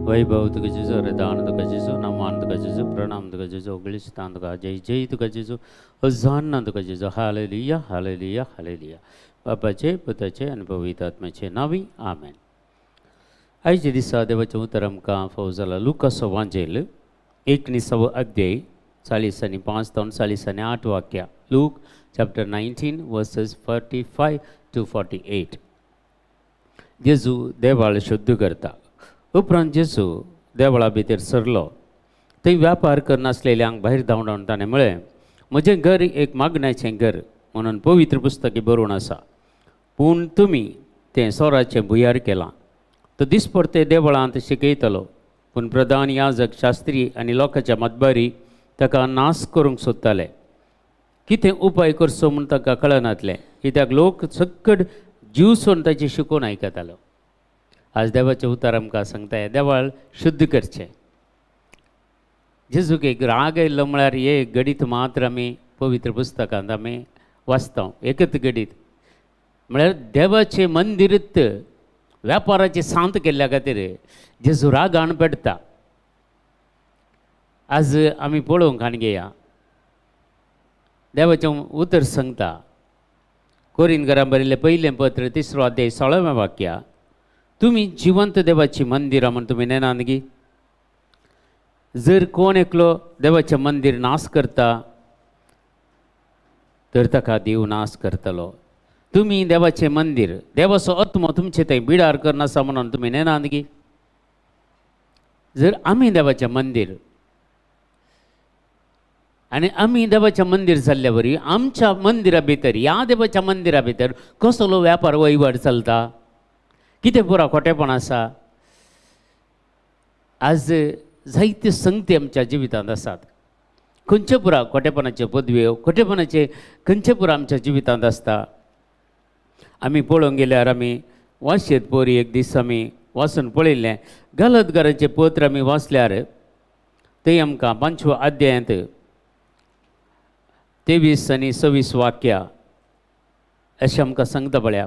वैभव तुका जेजू हृदयान तुका जेजू नामान तुका जेजू प्रणाम तुका जेजू ओगळिस्तान तुका जय जय तुका जेजू होसाना तुका जेजू हालेलुया हालेलुया हालेलुया बापाचे पुताचे आणि पवित्र आत्म्याचे नावी आमेन. आयचे दिसा देवाचें उतर आमकां फावो जाला लुकाचो वांजेल 19 अध्याय 40:5 ते 40:8 वाक्या. Look chapter 19 verses 45 to 48. जेजू देवाळ शुद्ध करता. उपरांत जेजू देवळा भितर सरलो. थंय व्यापार करनासलेल्यांक भायर धांवडावन ताणें म्हळें, म्हजें घर एक मागण्याचें घर म्हणून पवित्र पुस्तकी बरोवन आसा, पूण तुमी तें सोराचें भुयार केलां. तो दिसपरते देवळांत शिकयतलो, पूण प्रधान याजक शास्त्री आनी लोकांच्या मतबारी ताका नाश करूंक सोदताले. कितें उपाय करचो म्हूण ताका कळनातलें, कित्याक लोक सकट जीव सोडून ताची शिकवण आयकतालो. आज देवाचें उतर आमकां सांगता देवाळ शुद्ध करचें. जेजूक एक राग आयिल्लो म्हळ्यार हे गडीत मात्र आमी पवित्र पुस्तकांत आमी वाचता. एकच गडीत म्हळ्यार देवाचें मंदिरत व्यापाराची सांत केल्ल्या खातीर जेजू रागान पेटता. आज आमी पळोवंक आनी घेया. देवाचें उतर सांगता कोरिंथकारांक बरयल्लें पयलें पत्र 3 अध्याय 16वें वाक्या, तुमी जिवंत देवाची मंदिरां म्हूण तुमी नेनात गी. जर कोण एकलो देवाचें मंदिर नाश करता तर ताका देव नाश करतलो. तुमी देवाचें मंदिर, देवाचो आत्मो तुमचे थंय बिडार करनासा म्हणून तुमी नेनात गी. जर आमी देवाचें मंदिर आनी आमी देवाचें मंदिर जाल्ल्या वरी आमच्या मंदिरा भितर, ह्या देवाच्या मंदिरा भितर कसलो व्यापार वहिवाट चलता, कितें पुरा खोटेपण आसा. आज जायत्यो संगती आमच्या जिवितांत आसात. खंयचे पुरा खोटेपणाच्यो पदव्यो, खोटेपणाचे खंयचे पुरा आमच्या जिवितांत आसता. आमी पळोवंक गेल्यार आमी वाचयत परी एक दीस आमी वाचून पळयल्लें गलतकाराचें पत्र आमी वाचल्यार थंय आमकां 5व्या अध्यायांत 23 आनी 26 वाक्या अशें आमकां सांगता. पळया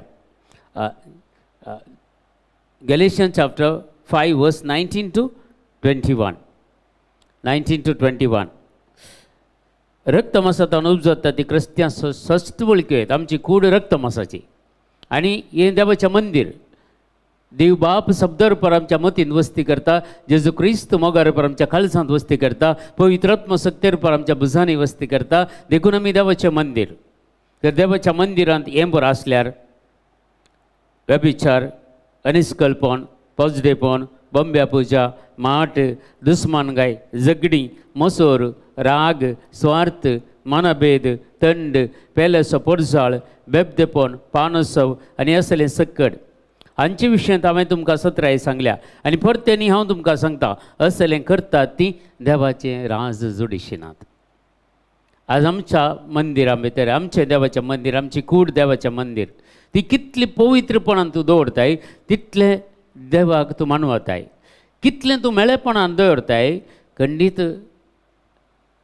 Galatians chapter 5 verse 19 to 21. 19 to 21. रक्तमासांतल्यान उपजता ती क्रिस्त्यां सस्त वळखी आहेत. आमची कूड रक्तमासाची आनी हे देवाचें मंदिर. देव बाप शब्दार पर आमच्या मतीन वस्ती करता. जेजू क्रिस्त मोगार पर आमच्या काळजांत वस्ती करता. पवित्र आत्मा सत्तेर पर आमच्या भुजांनी वस्ती करता. देखून आमी देवाचें मंदिर. तर देवाच्या मंदिरांत हें बरें आसल्यार व्यभिचार, अनिस्कलपण, पोजडेपण, बंब्या पुजा, माट, दुस्मानगाय, झगडी, मसोर, राग, स्वार्थ, मनभेद, थंड, पेलेसो पोरसाळ, बेबदेपण, पानोत्सव आनी असलें सकट हांचे विशयांत हांवें तुमकां 17 सांगल्या. आनी परतेनी हांव तुमकां सांगता, असलें करतात तीं देवाचें राज जोडिशिनात. आज आमच्या मंदिरां भितर, आमचें देवाचें मंदिर, आमची कूड देवाचें मंदिर, ती कितली पवित्रपणान तूं दवरताय तितलें देवाक तूं मानवताय. कितलें तूं मेळेपणान दवरताय खंडीत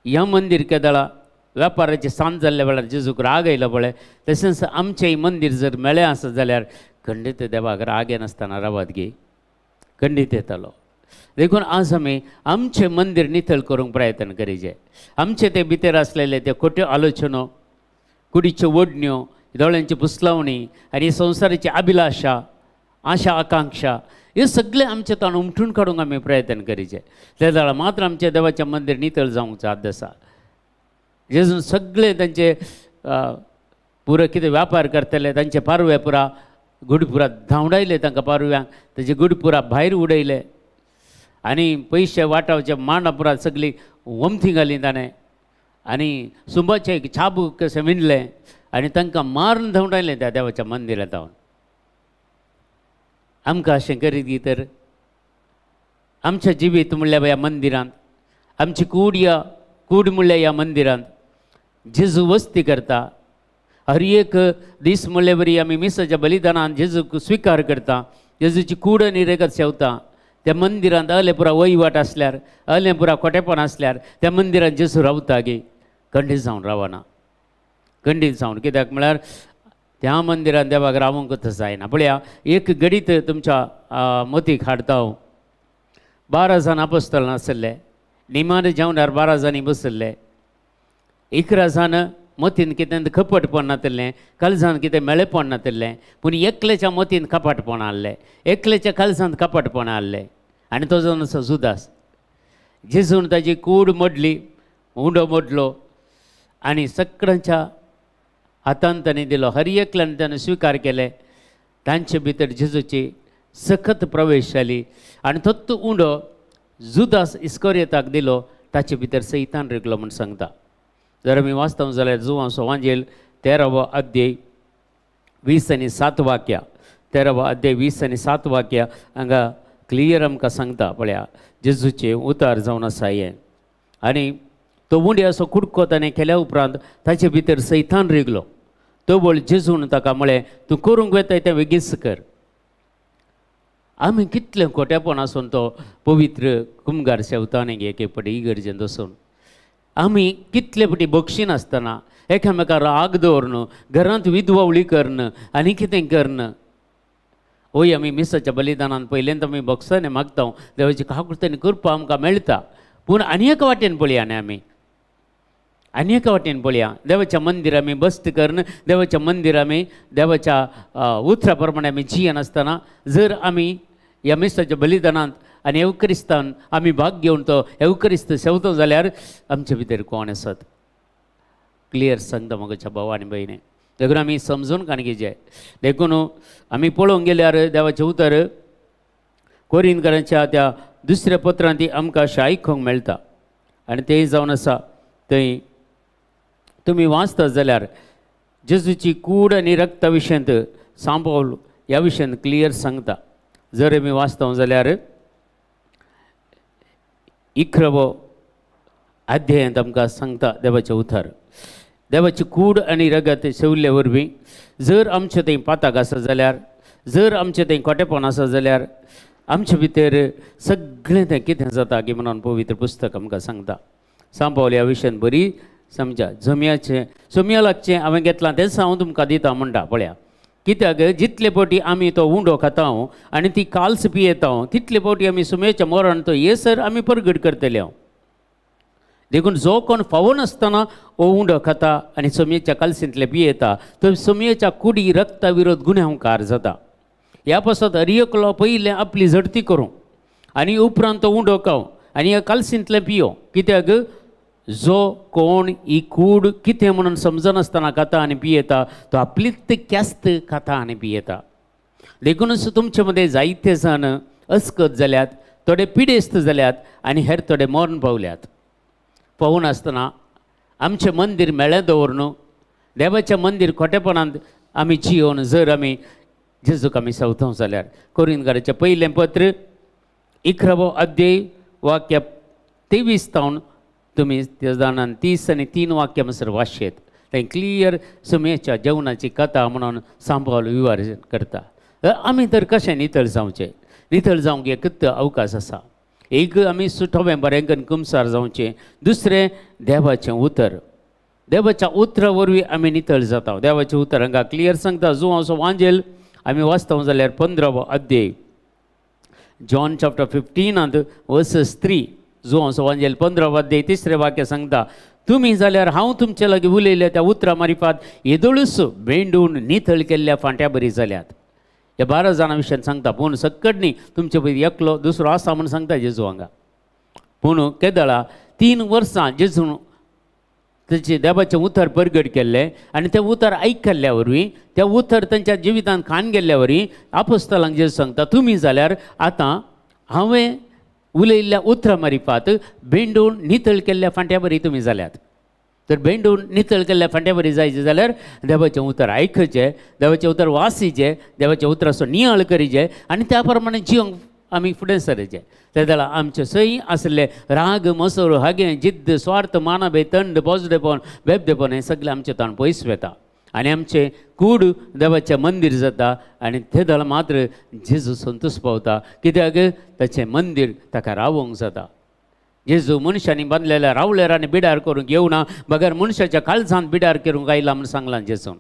ह्या मंदिर केदळा व्यापाराची सांत जाल्ल्या वेळार जेजूक राग आयलो पळय, तशेंच आमचें मंदिर जर मेळ्ळें आसत जाल्यार खंडीत देवाक राग येनासतना रावात गे, खंडीत येतालो. देखून आज आमी आमचें मंदिर नितळ करूंक प्रयत्न करीचे. आमचे ते भितर आसलेले ते खोट्यो आलोचनो, कुडीच्यो ओडण्यो, दोळ्यांची पुसलावणी आनी संवसाराची अभिलाषा, आशा आकांक्षा हे सगळे आमचे ताण उमटून काडूंक आमी प्रयत्न करीचे. त्या जाल्यार मात्र आमचें देवाचें मंदिर नितळ जावंक साध्य आसा. जेजून सगळे तांचे पुरो कितें व्यापार करतले तांचे पारवे पुरा गुडपुरा धांवडायले, तांकां पारव्यांक ताचे गुडपुरा भायर उडयले आनी पयशे वाटावचे मांडा पुरा सगळी वमथी घाली ताणें आनी सुंबाचे एक छाबूक कशें विणलें आनी तांकां मारून धांवडायलें त्या देवाच्या मंदिरांत हांवन. आमकां अशें करीत गी तर आमच्या जिवीत म्हणल्यार ह्या मंदिरांत, आमची कूड म्हणल्यार ह्या मंदिरांत जेजू वस्ती करता. हर एक दीस म्हणले वरी आमी मिसाच्या बलिदानान जेजूक स्विकार करता. जेजूची कूड आनी रेगत सेवता. त्या मंदिरांत अले पुरा वहिवाट आसल्यार, अलें पुरा खोटेपण आसल्यार त्या मंदिरांत जेजू रावता गे, खंडीत जावन रावना. खंडीत जावन कित्याक म्हळ्यार त्या मंदिरांत देवाक रावूंकच जायना. पळया एक गडीत तुमच्या मतीक हाडता हांव. 12 जाण अपोस्तल आसले, निमाणे जेवणार 12 जाणी बसले, 11 जाण मतीन कितें खपटपण नातलें, काळजान कितें मेळेपण नातलें, पूण एकल्याच्या मतीन कपटपण आसलें, एकल्याच्या काळजांत कपटपण आसलें, आनी तो जावन आसा जुदास. जेजून ताची कूड मोडली, उंडो मोडलो आनी सगळ्यांच्या हातांत ताणें दिलो. हर एकल्यान ताणें स्विकार केले. तांचे भितर जेजूची सखत प्रवेश जाली आनी तो उंडो जुदास इस्करियोताक दिलो. ताचे भितर सैतान रिगलो म्हूण सांगता. जर आमी वाचता जाल्यार जुवांचो वांजेल 13वो अध्याय 20 आनी 7 वाक्यां, 13वो अध्याय 20 आनी 7 वाक्यां हांगा क्लियर आमकां सांगता. पळया जेजूचे उतार जावन आसा हें. आनी तो उंडे असो कुडको ताणें केल्या उपरांत ताचे भितर सैतान रिगलो. तो बोल जेजून ताका म्हळें, तूं करूंक वेताय तें बेगीच कर. आमी कितलें खोटेपण आसून तो पवित्र कुमगार शेवतांनी एके फावटी इगर्जेंत वचून आमी कितले फावटी बक्षीन आसतना एकामेकार राग दवरन, घरांत विधवळी करन आनी कितें करन. होय, आमी मिसाच्या बलिदानान पयलेंत आमी बक्षांनी मागता, देवाची काकुळटांनी करपा आमकां मेळटा. पूण आनी एका वाटेन पळया न्ही, आमी आनी एका वाटेन पळया. देवाच्या मंदिर आमी बस्त करन, देवाच्या मंदिर आमी देवाच्या उतरा प्रमाणे आमी जियेन आसतना जर आमी ह्या मिसाच्या बलिदानांत आनी एवक्रिस्तान आमी भाग घेवन तो एवक्रिस्त सेवतो जाल्यार आमचे भितर कोण आसात. क्लियर सांगता म्हज्या भावा आनी भयणी. देखून आमी समजून काणकी जाय. देखून आमी पळोवंक गेल्यार देवाचें उतर कोरिंथकारांच्या त्या 2ऱ्या पत्रांत आमकां अशें आयकूंक मेळटा. आनी तें जावन आसा थंय तुमी वाचता जाल्यार जेजूची कूड आनी रक्ता विशयांत सांबाळ ह्या विशयांत क्लियर सांगता. जर आमी वाचता जाल्यार 11वो अध्यायांत आमकां सांगता देवाचें उतर. देवाची कूड आनी रगत शेवल्ले वरवीं जर आमचें थंय पाताक आसा जाल्यार, जर आमचें थंय खोटेपण आसा जाल्यार आमचे भितर सगळें तें कितें जाता की म्हणून पवित्र पुस्तक आमकां सांगता. सांबाळ ह्या विशयांत बरी समजा. जमियालाकचें हांवें घेतलां तेंच हांव तुमकां दिता म्हणटा. पळया कित्याक जितले फावटी आमी तो उंडो खाता आनी ती काल्स पियेता तितले फावटी आमी सुमयेच्या मोरान तो येसर आमी परगट करतले. देखून जो कोण फावो नासतना हो उंडो खाता आनी सुमयेच्या काल्सींतले पियेता तो सुमयेच्या कुडी रक्ता विरोध गुन्यांवकार जाता. ह्या पासत हरियकलो पयलें आपली झडती करूं आनी उपरांत तो उंडो खाव आनी ह्या काल्सींतलें पियो. कित्याक जो कोण ही कूड कितें म्हणून समजनासतना खाता आनी पियेता तो आपलीच क्यास्त खाता आनी पियेता. देखूनच तुमचे मदें जायते जाण अस्कत जाल्यात, थोडे पिडेस्त जाल्यात आनी हेर थोडे मरण पावल्यात. पावून आसतना आमचें मंदीर मेळ्ळें दवरन देवाचें मंदीर खोटेपणांत आमी जियोन जर आमी जेजूक आमी सेवता जाल्यार. कोरिंथकाराचें पयलें पत्र 11वो अध्याय वाक्य 23 तावन तुमी त्या जाणान 30 आनी 3 वाक्यां म्हणसर वाचयेत. थंय क्लियर सुमयेच्या जेवणाची कथा म्हणून सांबाळ विवार करता. आमी तर कशें नितळ जावचें? नितळ जावंक एकच अवकाश आसा. एक आमी सुटोवें बरें करून कुमसार जावचें. दुसरें देवाचें उतर. देवाच्या उतरा वरवीं आमी नितळ जाता. देवाचें उतर हांगा क्लियर सांगता. जुवांचो वांजेल आमी वाचता जाल्यार 15वो अध्याय जॉन चॅप्टर 15 वर्सेस 3. जुवांचो वांजेल 15वो अध्याय 3 वाक्य सांगता, तुमी जाल्यार हांव तुमचे लागीं उलयल्या त्या उतरा मारिफात येदोळूच भेंडून नितळ केल्ल्या फांट्या बरी जाल्यात. ह्या 12 जाणां विशयान सांगता. पूण सक्कडनी तुमचे पळय एकलो दुसरो आसा म्हूण सांगता जेजू हांगा. पूण केदळा 3 वर्सां जेजून तेचे देवाचें उतर परगट केल्लें आनी तें उतर आयकल्ल्या वरवीं तें उतर तांच्या जिवितांत खाण गेल्ल्या वरवीं आपोस्तलांक जेजू सांगता, तुमी जाल्यार आतां हांवें उलयल्ल्या उतरा मारिफात भेंडून नितळ केल्ल्या फांट्या बरी तुमी जाल्यात. तर भेंडून नितळ केल्ल्या फांट्या बरी जायचें जाल्यार देवाचें उतर आयकचें, देवाचें उतर वाचीचें, देवाच्या उतराचो नियाळ करीचें आनी त्या प्रमाणे जियोंक आमी फुडें सरचें. ते जाल्यार आमचे सई आसले राग, मसोर, हागे, जिद्द, स्वार्थ, मानभेद, थंड, बोजडेपण, बेबदेपण हें सगळें आमचें ताण पयस वता आनी आमचें कूड देवाचें मंदीर जाता आनी ते जाल्यार मात्र जेजू संतोश पावता. कित्याक ताचें मंदीर ताका रावोंक जाता. जेजू मनशांनी बांदलेल्या रावलेरांनी बिडार करूंक येवना, बगर मनशाच्या काळजांत बिडार करूंक आयला म्हूण सांगलां जेजून.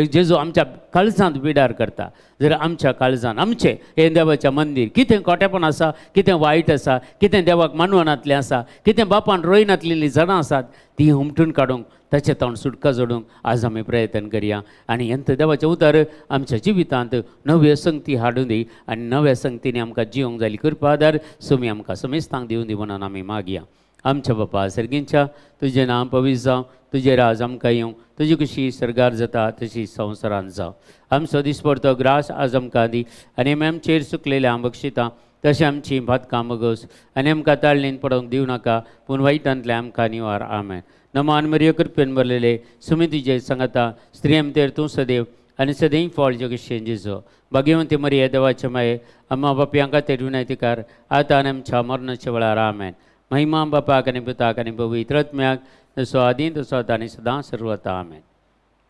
जेजू आमच्या काळजांत विडार करता. जर आमच्या काळजांत आमचे हे देवाचें मंदीर कितें खोटेपण आसा, कितें वायट आसा, कितें देवाक मानवनातलें आसा, कितें बापान रोयनातलेलीं झाडां आसात ती हुमटून काडूंक ताचे तोंड सुटका जोडूंक आज आमी प्रयत्न करया. आनी हेंत देवाचें उतर आमच्या जिवितांत नव्यो संगती हाडून दी आनी नव्या संगतींनी आमकां जिवंक जाली कृपादार सुमी आमकां समेस्तांक दिवूं दी म्हणून आमी मागया. आमच्या बापा सर्गींच्या तुजें नांव पवित्र जावं, तुजें राज आमकां येवं, तुजी कशी सरगार जाता तशी संवसारांत जावं. आमचो दिसपडतो ग्रास आज आमकां दी आनी आमी आमचेर चुकलेलें हांव बक्षिता तशें आमची भातकां मागोस आनी आमकां ताळणेन पडोवंक दिवं नाका पूण वायटांतले आमकां निवार. आमेन. नमान मरिय कृपेन भरलेले सुमी तुजे सांगाता स्त्री आमचेर तूं सदैव आनी सदैव फळ जगतशें जेजो भाग्यवंती मरिय देवाचे माये अम्मा बापयां खातीर विनंतीकार आतां आनी आमच्या मरणाच्या वेळार. आमेन. महिमा बापाक आनी पुताक आनी पवित्र आत्म्याक जसो आदीं तसो आतां आनी सदां सर्वता. आमेन.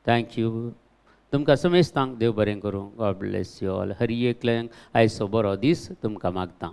थँक्यू. तुमकां समेस्तांक देव बरें करूं. God bless you all. हरी एकल्यांक आयचो बरो दीस तुमकां मागता.